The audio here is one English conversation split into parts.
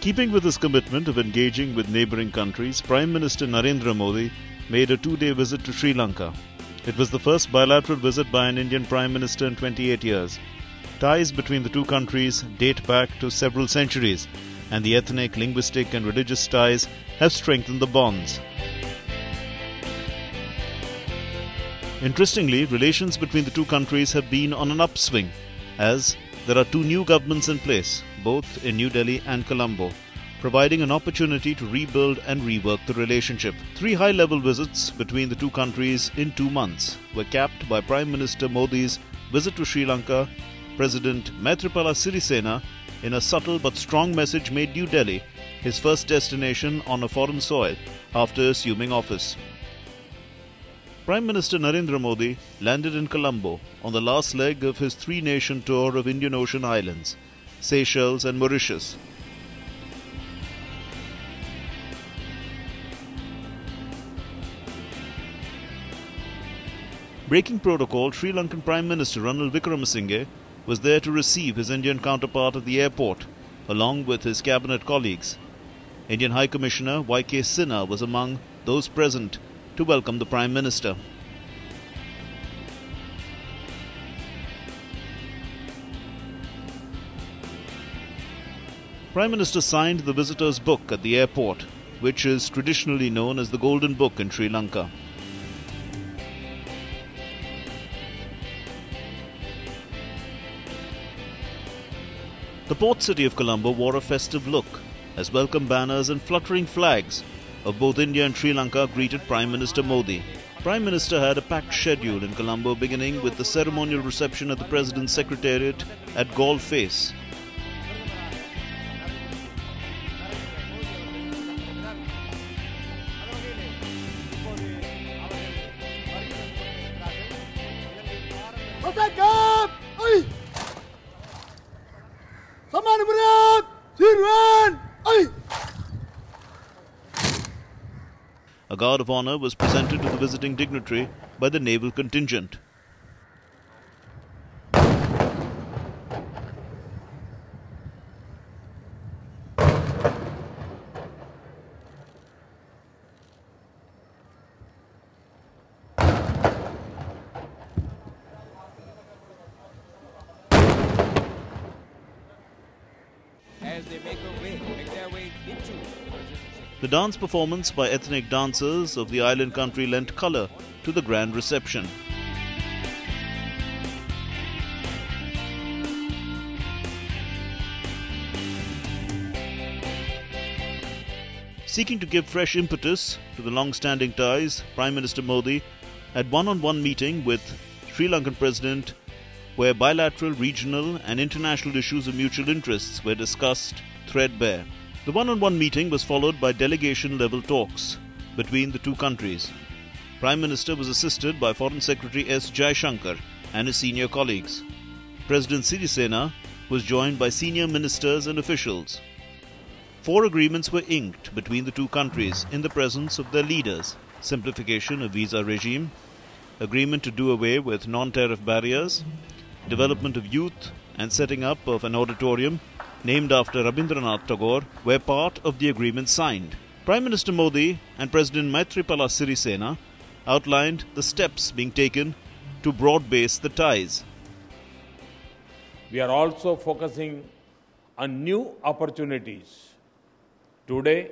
Keeping with his commitment of engaging with neighbouring countries, Prime Minister Narendra Modi made a 2-day visit to Sri Lanka. It was the first bilateral visit by an Indian Prime Minister in 28 years. Ties between the two countries date back to several centuries, and the ethnic, linguistic and religious ties have strengthened the bonds. Interestingly, relations between the two countries have been on an upswing, as there are two new governments in place, both in New Delhi and Colombo, providing an opportunity to rebuild and rework the relationship. 3 high-level visits between the two countries in 2 months were capped by Prime Minister Modi's visit to Sri Lanka. President Maithripala Sirisena, in a subtle but strong message, made New Delhi his first destination on a foreign soil after assuming office. Prime Minister Narendra Modi landed in Colombo on the last leg of his 3-nation tour of Indian Ocean islands, Seychelles and Mauritius. Breaking protocol, Sri Lankan Prime Minister Ranil Wickremesinghe was there to receive his Indian counterpart at the airport, along with his cabinet colleagues. Indian High Commissioner Y.K. Sinha was among those present to welcome the Prime Minister. Prime Minister signed the visitor's book at the airport, which is traditionally known as the Golden Book in Sri Lanka. The port city of Colombo wore a festive look, as welcome banners and fluttering flags of both India and Sri Lanka greeted Prime Minister Modi. Prime Minister had a packed schedule in Colombo, beginning with the ceremonial reception at the President's Secretariat at Galle Face. A guard of honour was presented to the visiting dignitary by the naval contingent. As they make their way into the dance performance by ethnic dancers of the island country lent colour to the grand reception. Seeking to give fresh impetus to the long-standing ties, Prime Minister Modi had one-on-one meeting with Sri Lankan President, where bilateral, regional and international issues of mutual interests were discussed threadbare. The one-on-one meeting was followed by delegation-level talks between the two countries. Prime Minister was assisted by Foreign Secretary S. Jaishankar and his senior colleagues. President Sirisena was joined by senior ministers and officials. 4 agreements were inked between the two countries in the presence of their leaders: simplification of visa regime, agreement to do away with non-tariff barriers, development of youth and setting up of an auditorium named after Rabindranath Tagore were part of the agreement signed. Prime Minister Modi and President Maithripala Sirisena outlined the steps being taken to broad-base the ties. We are also focusing on new opportunities. Today,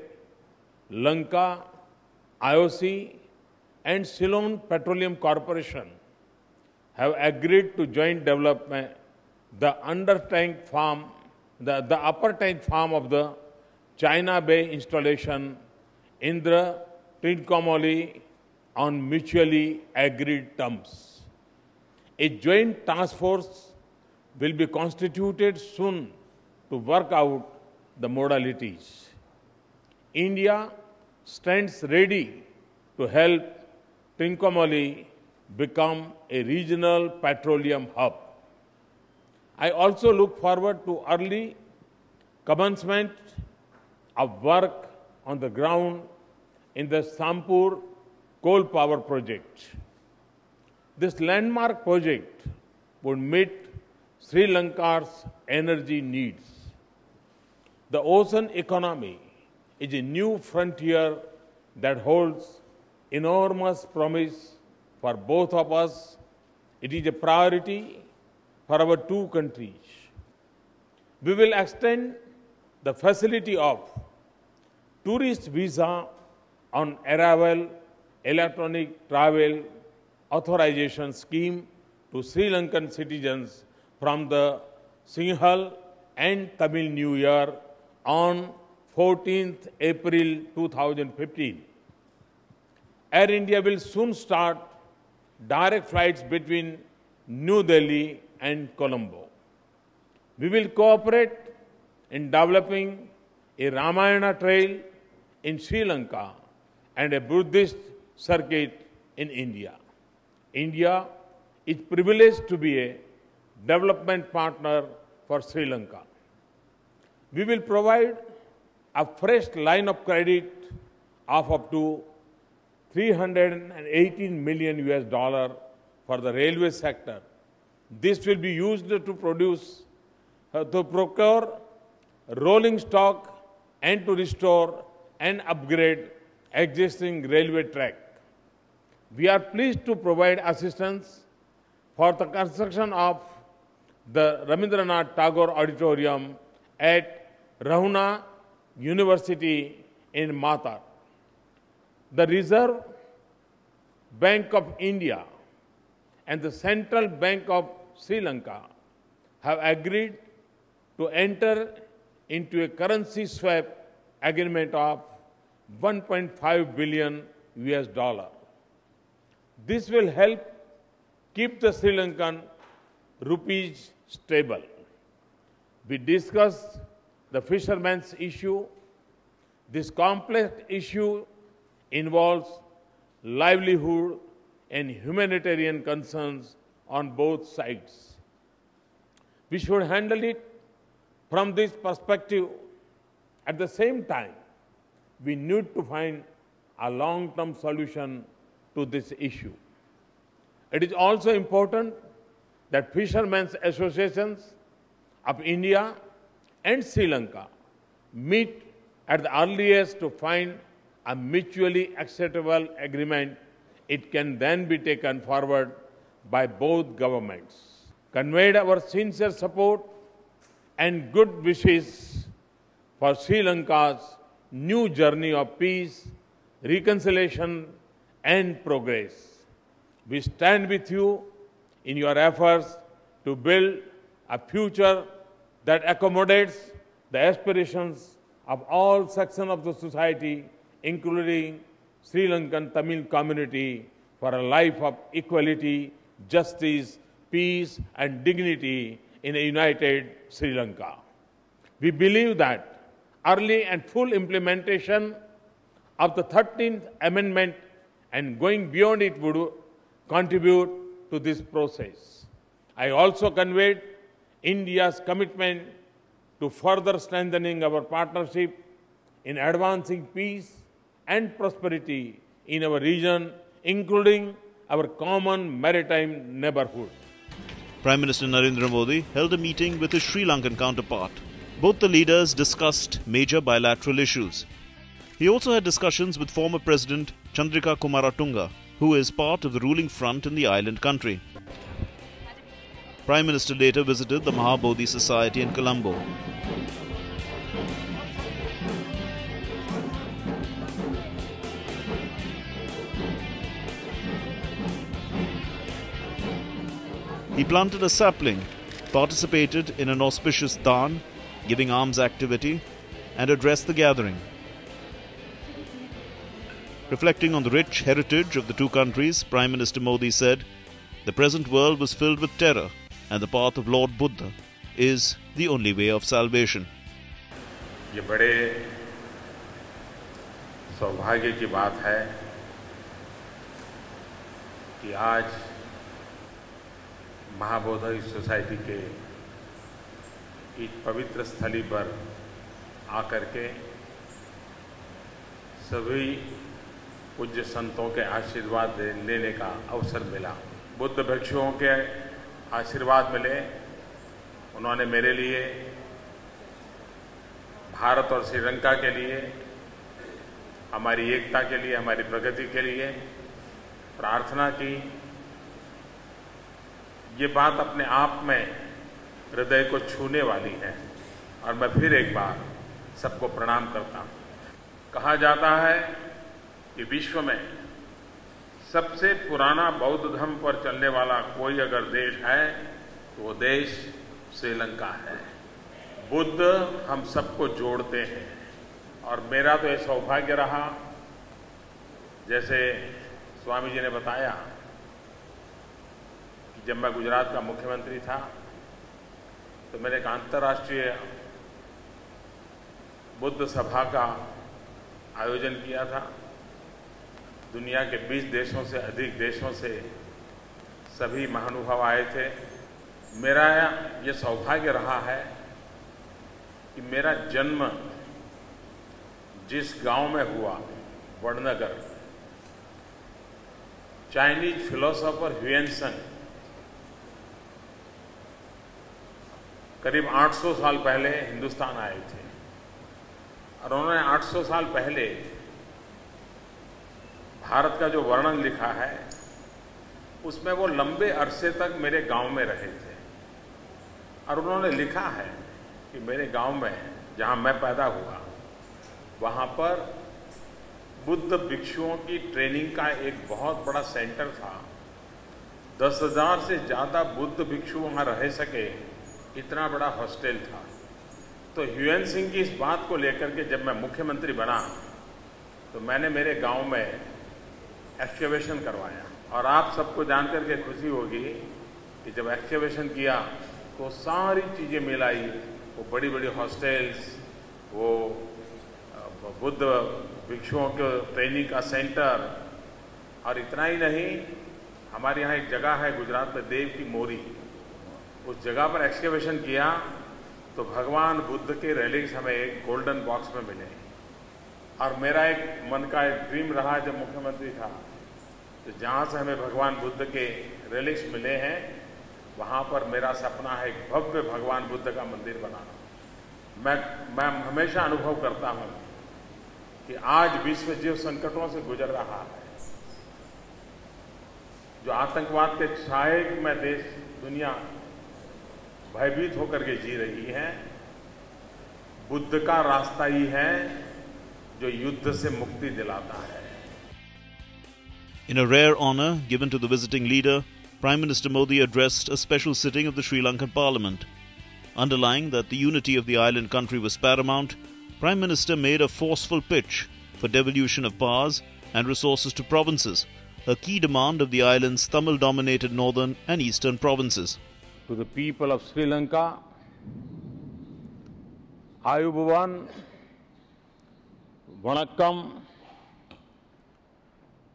Lanka, IOC and Ceylon Petroleum Corporation have agreed to joint development the upper tank farm of the China Bay installation in the Trincomalee on mutually agreed terms. A joint task force will be constituted soon to work out the modalities. India stands ready to help Trincomalee become a regional petroleum hub. I also look forward to early commencement of work on the ground in the Sampur coal power project. This landmark project would meet Sri Lanka's energy needs. The ocean economy is a new frontier that holds enormous promise for both of us. It is a priority for our two countries. We will extend the facility of tourist visa on arrival electronic travel authorization scheme to Sri Lankan citizens from the Sinhal and Tamil New Year on 14th April 2015. Air India will soon start direct flights between New Delhi and Colombo. We will cooperate in developing a Ramayana trail in Sri Lanka and a Buddhist circuit in India. India is privileged to be a development partner for Sri Lanka. We will provide a fresh line of credit of up to $318 million for the railway sector. This will be used to procure rolling stock and to restore and upgrade existing railway track. We are pleased to provide assistance for the construction of the Rabindranath Tagore Auditorium at Rahuna University in Matar. The Reserve Bank of India and the Central Bank of Sri Lanka have agreed to enter into a currency swap agreement of $1.5 billion. This will help keep the Sri Lankan rupees stable. We discussed the fishermen's issue. This complex issue involves livelihood and humanitarian concerns on both sides. We should handle it from this perspective. At the same time, we need to find a long-term solution to this issue. It is also important that fishermen's associations of India and Sri Lanka meet at the earliest to find a mutually acceptable agreement. It can then be taken forward by both governments. Conveyed our sincere support and good wishes for Sri Lanka's new journey of peace, reconciliation, and progress. We stand with you in your efforts to build a future that accommodates the aspirations of all sections of the society, including Sri Lankan Tamil community, for a life of equality, justice, peace, and dignity in a united Sri Lanka. We believe that early and full implementation of the 13th Amendment and going beyond it would contribute to this process. I also conveyed India's commitment to further strengthening our partnership in advancing peace and prosperity in our region, including our common maritime neighborhood. Prime Minister Narendra Modi held a meeting with his Sri Lankan counterpart. Both the leaders discussed major bilateral issues. He also had discussions with former President Chandrika Kumaratunga, who is part of the ruling front in the island country. Prime Minister later visited the Mahabodhi Society in Colombo. He planted a sapling, participated in an auspicious daan, giving alms activity, and addressed the gathering. Reflecting on the rich heritage of the two countries, Prime Minister Modi said, "The present world was filled with terror, and the path of Lord Buddha is the only way of salvation." ये बड़े सौभाग्य की बात है कि आज Mahabodhi society के एक पवित्र स्थली पर आकर के सभी पूज्य संतों के आशीर्वाद लेने का अवसर मिला। बुद्ध भिक्षुओं के आशीर्वाद मिले। उन्होंने मेरे लिए भारत और श्रीलंका के लिए, हमारी एकता के लिए, हमारी प्रगति के लिए प्रार्थना की। ये बात अपने आप में हृदय को छूने वाली है और मैं फिर एक बार सबको प्रणाम करता हूं। कहा जाता है कि विश्व में सबसे पुराना बौद्ध धर्म पर चलने वाला कोई अगर देश है तो वो देश श्रीलंका है। बुद्ध हम सबको जोड़ते हैं और मेरा तो ये सौभाग्य रहा, जैसे स्वामी जी ने बताया कि जब मैं गुजरात का मुख्यमंत्री था तो मैंने एक अंतर्राष्ट्रीय बुद्ध सभा का आयोजन किया था। दुनिया के 20 देशों से अधिक देशों से सभी महानुभाव आए थे। मेरा ये सौभाग्य रहा है कि मेरा जन्म जिस गांव में हुआ, वडनगर, चाइनीज फिलोसोफर ह्यूएन करीब 800 साल पहले हिंदुस्तान आए थे और उन्होंने 800 साल पहले भारत का जो वर्णन लिखा है उसमें वो लंबे अरसे तक मेरे गांव में रहे थे और उन्होंने लिखा है कि मेरे गांव में, जहां मैं पैदा हुआ, वहां पर बुद्ध भिक्षुओं की ट्रेनिंग का एक बहुत बड़ा सेंटर था। 10,000 से ज्यादा बुद्ध भिक्षु वहां रह सके, इतना बड़ा हॉस्टल था। तो ह्यूएन सिंह की इस बात को लेकर के जब मैं मुख्यमंत्री बना तो मैंने मेरे गांव में एक्सकवेशन करवाया और आप सबको जानकर के खुशी होगी कि जब एक्सकवेशन किया तो सारी चीजें मिलाई, वो बड़ी बड़ी हॉस्टल्स, वो बुद्ध भिक्षुओं के ट्रेनिंग का सेंटर, और इतना ही नहीं, हमारे यहाँ एक जगह है गुजरात में, देव की मोरी, उस जगह पर एक्सकवेशन किया तो भगवान बुद्ध के रेलिक्स हमें एक गोल्डन बॉक्स में मिले। और मेरा एक मन का एक ड्रीम रहा जब मुख्यमंत्री था, तो जहां से हमें भगवान बुद्ध के रेलिक्स मिले हैं वहां पर मेरा सपना है एक भव्य भगवान बुद्ध का मंदिर बनाना। मैं हमेशा अनुभव करता हूं कि आज विश्व जो संकटों से गुजर रहा है, जो आतंकवाद के छाए में देश दुनिया भयभीत होकर के जी रही है, बुद्ध का रास्ता ही है जो युद्ध से मुक्ति दिलाता है। In a rare honor given to the visiting leader, Prime Minister Modi addressed a special sitting of the Sri Lankan Parliament. Underlying that the unity of the island country was paramount, Prime Minister made a forceful pitch for devolution of powers and resources to provinces, a key demand of the island's Tamil-dominated northern and eastern provinces. To the people of Sri Lanka, Ayubowan, Vanakkam,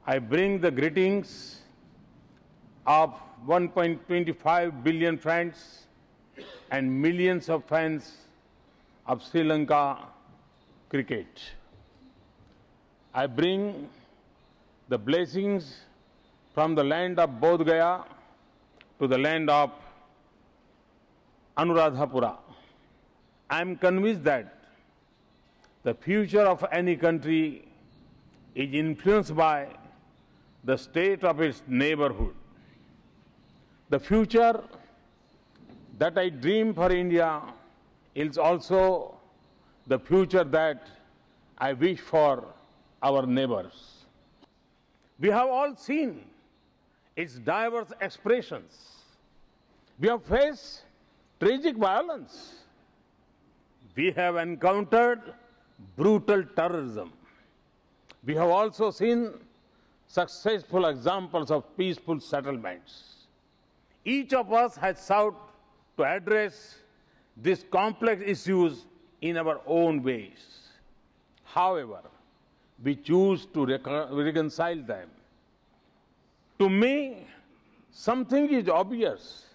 I bring the greetings of 1.25 billion friends and millions of fans of Sri Lanka cricket. I bring the blessings from the land of Bodh Gaya to the land of Anuradhapura. I am convinced that the future of any country is influenced by the state of its neighborhood. The future that I dream for India is also the future that I wish for our neighbors. We have all seen its diverse expressions. We have faced tragic violence. We have encountered brutal terrorism. We have also seen successful examples of peaceful settlements. Each of us has sought to address these complex issues in our own ways. However, we choose to reconcile them. To me, something is obvious.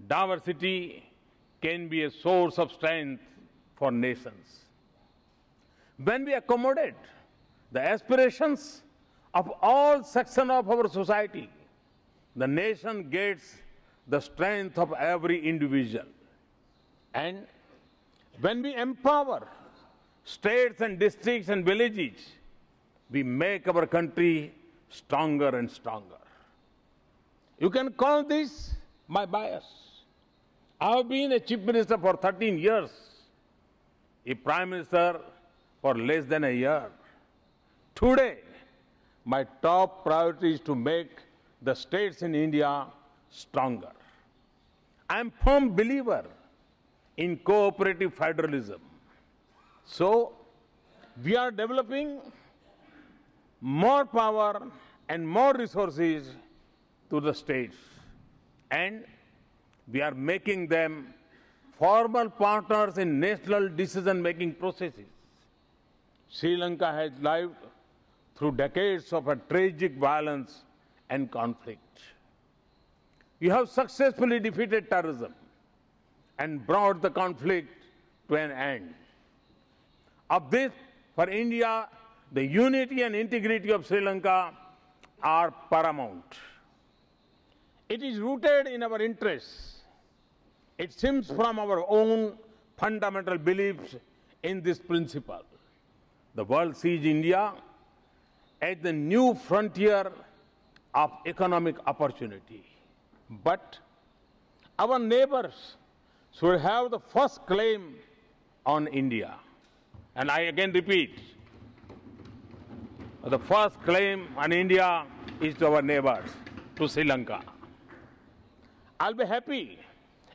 Diversity can be a source of strength for nations. When we accommodate the aspirations of all sections of our society, the nation gets the strength of every individual. And when we empower states and districts and villages, we make our country stronger and stronger. You can call this my bias. I have been a chief minister for 13 years, a prime minister for less than a year. Today, my top priority is to make the states in India stronger. I am a firm believer in cooperative federalism. So, we are developing more power and more resources to the states, and we are making them formal partners in national decision-making processes. Sri Lanka has lived through decades of a tragic violence and conflict. We have successfully defeated terrorism and brought the conflict to an end. Of this, for India, the unity and integrity of Sri Lanka are paramount. It is rooted in our interests. It stems from our own fundamental beliefs in this principle. The world sees India as the new frontier of economic opportunity. But our neighbors should have the first claim on India. And I again repeat, the first claim on India is to our neighbors, to Sri Lanka. I'll be happy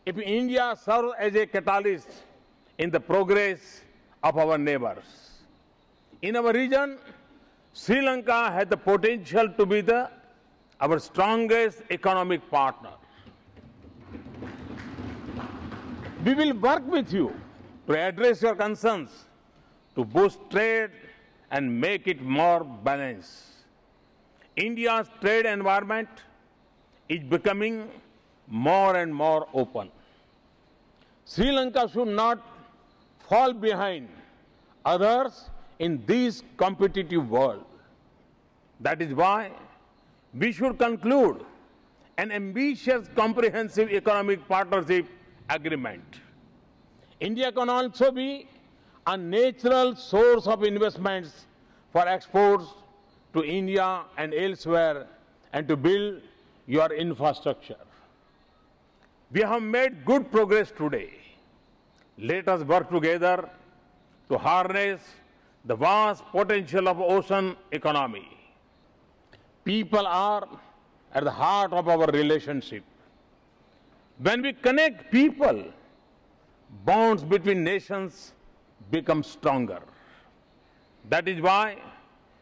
if India serves as a catalyst in the progress of our neighbors. In our region, Sri Lanka has the potential to be our strongest economic partner. We will work with you to address your concerns, to boost trade and make it more balanced. India's trade environment is becoming more and more open. Sri Lanka should not fall behind others in this competitive world. That is why we should conclude an ambitious, comprehensive economic partnership agreement. India can also be a natural source of investments for exports to India and elsewhere, and to build your infrastructure. We have made good progress today. Let us work together to harness the vast potential of ocean economy. People are at the heart of our relationship. When we connect people, bonds between nations become stronger. That is why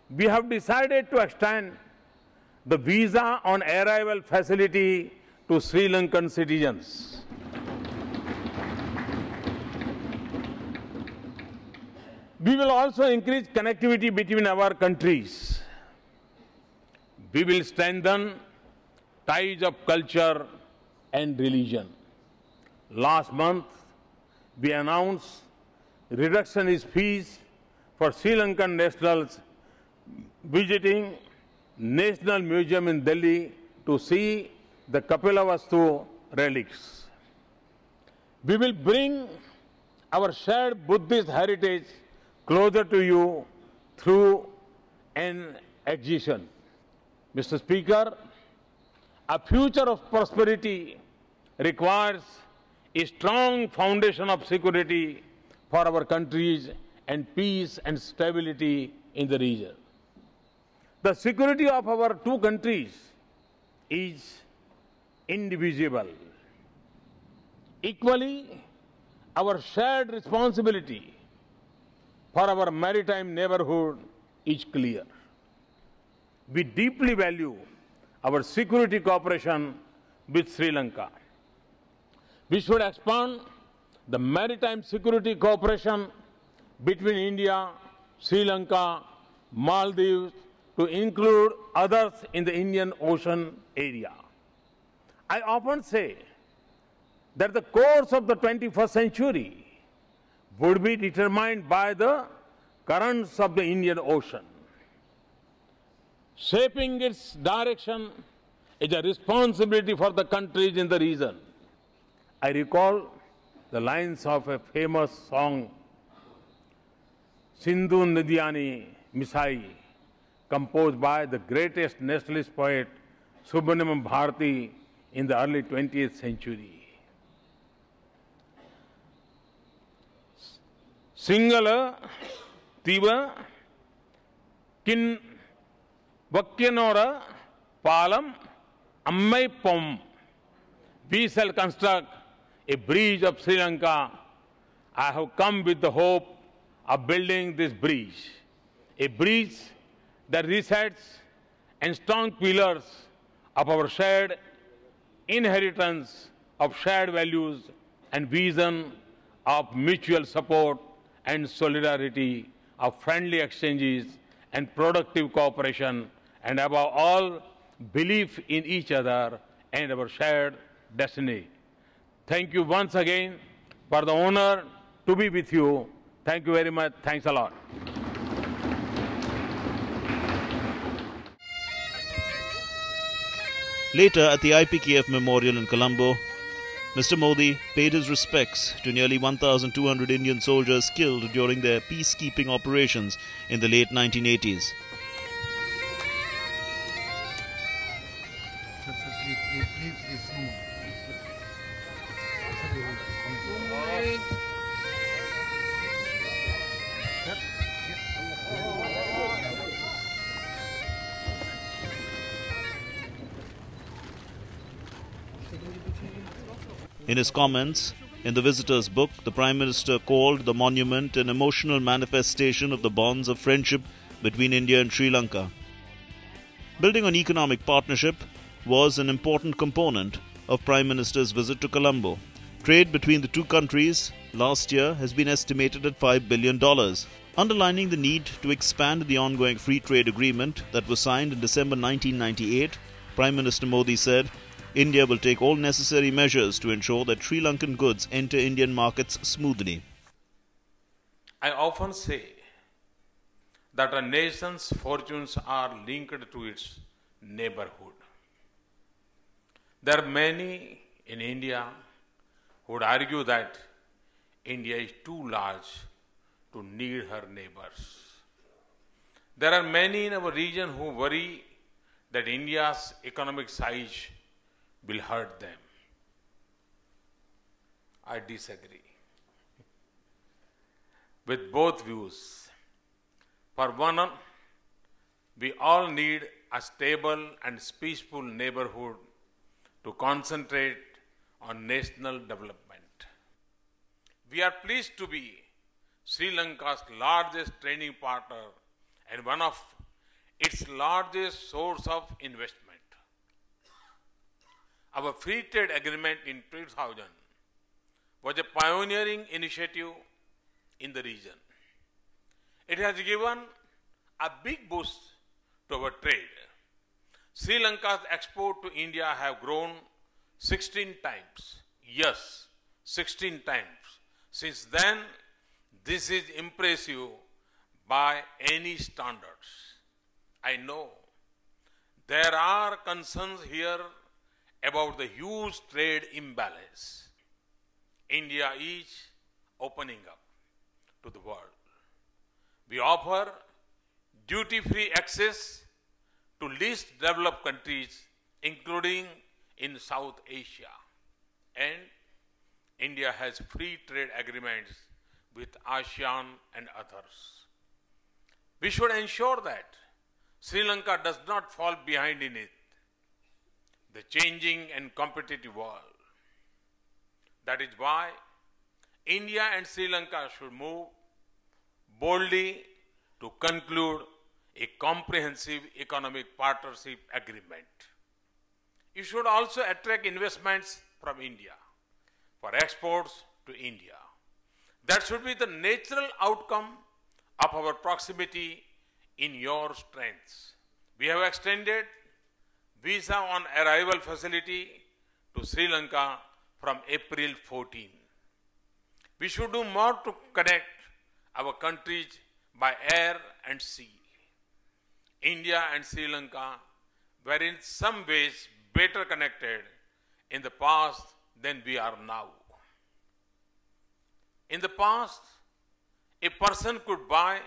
we have decided to extend the visa on arrival facility to Sri Lankan citizens. We will also increase connectivity between our countries. We will strengthen ties of culture and religion. Last month, we announced reduction in fees for Sri Lankan nationals visiting National Museum in Delhi to see the Kapilavastu relics. We will bring our shared Buddhist heritage closer to you through an exhibition. Mr. Speaker, a future of prosperity requires a strong foundation of security for our countries and peace and stability in the region. The security of our two countries is indivisible. Equally, our shared responsibility for our maritime neighborhood is clear. We deeply value our security cooperation with Sri Lanka. We should expand the maritime security cooperation between India, Sri Lanka, Maldives to include others in the Indian Ocean area. I often say that the course of the 21st century would be determined by the currents of the Indian Ocean. Shaping its direction is a responsibility for the countries in the region. I recall the lines of a famous song, Sindhu Nidyani Misai, composed by the greatest nationalist poet Subramaniam Bharati in the early 20th century. Singala Tiva Kin Vakyanora Palam Ammai Pom. We shall construct a bridge of Sri Lanka. I have come with the hope of building this bridge. A bridge that resets and strong pillars of our shared inheritance of shared values and vision of mutual support and solidarity, of friendly exchanges and productive cooperation, and above all, belief in each other and our shared destiny. Thank you once again for the honor to be with you. Thank you very much. Thanks a lot. Later, at the IPKF Memorial in Colombo, Mr. Modi paid his respects to nearly 1,200 Indian soldiers killed during their peacekeeping operations in the late 1980s. In his comments in the visitor's book, the Prime Minister called the monument an emotional manifestation of the bonds of friendship between India and Sri Lanka. Building on economic partnership was an important component of Prime Minister's visit to Colombo. Trade between the two countries last year has been estimated at $5 billion, underlining the need to expand the ongoing free trade agreement that was signed in December 1998. Prime Minister Modi said, India will take all necessary measures to ensure that Sri Lankan goods enter Indian markets smoothly. I often say that a nation's fortunes are linked to its neighborhood. There are many in India who would argue that India is too large to need her neighbors. There are many in our region who worry that India's economic size will hurt them. I disagree with both views. For one, we all need a stable and peaceful neighborhood to concentrate on national development. We are pleased to be Sri Lanka's largest trading partner and one of its largest source of investment. Our free trade agreement in 2000 was a pioneering initiative in the region. It has given a big boost to our trade. Sri Lanka's export to India have grown 16 times. Yes, 16 times. Since then, this is impressive by any standards. I know there are concerns here about the huge trade imbalance. India is opening up to the world. We offer duty-free access to least developed countries, including in South Asia. And India has free trade agreements with ASEAN and others. We should ensure that Sri Lanka does not fall behind in it, the changing and competitive world. That is why India and Sri Lanka should move boldly to conclude a comprehensive economic partnership agreement. It should also attract investments from India for exports to India. That should be the natural outcome of our proximity in your strengths. We have extended visa on arrival facility to Sri Lanka from April 14. We should do more to connect our countries by air and sea. India and Sri Lanka were in some ways better connected in the past than we are now. In the past, A person could buy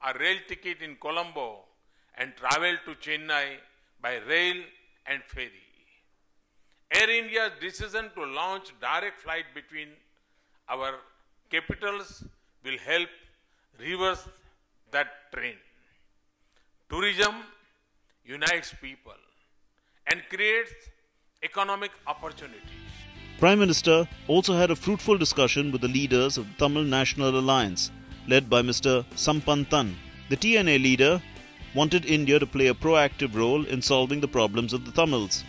a rail ticket in Colombo and travel to Chennai by rail and ferry. Air India's decision to launch direct flight between our capitals will help reverse that trend. Tourism unites people and creates economic opportunities. Prime Minister also had a fruitful discussion with the leaders of the Tamil National Alliance, led by Mr. Sampanthan. The TNA leader wanted India to play a proactive role in solving the problems of the Tamils.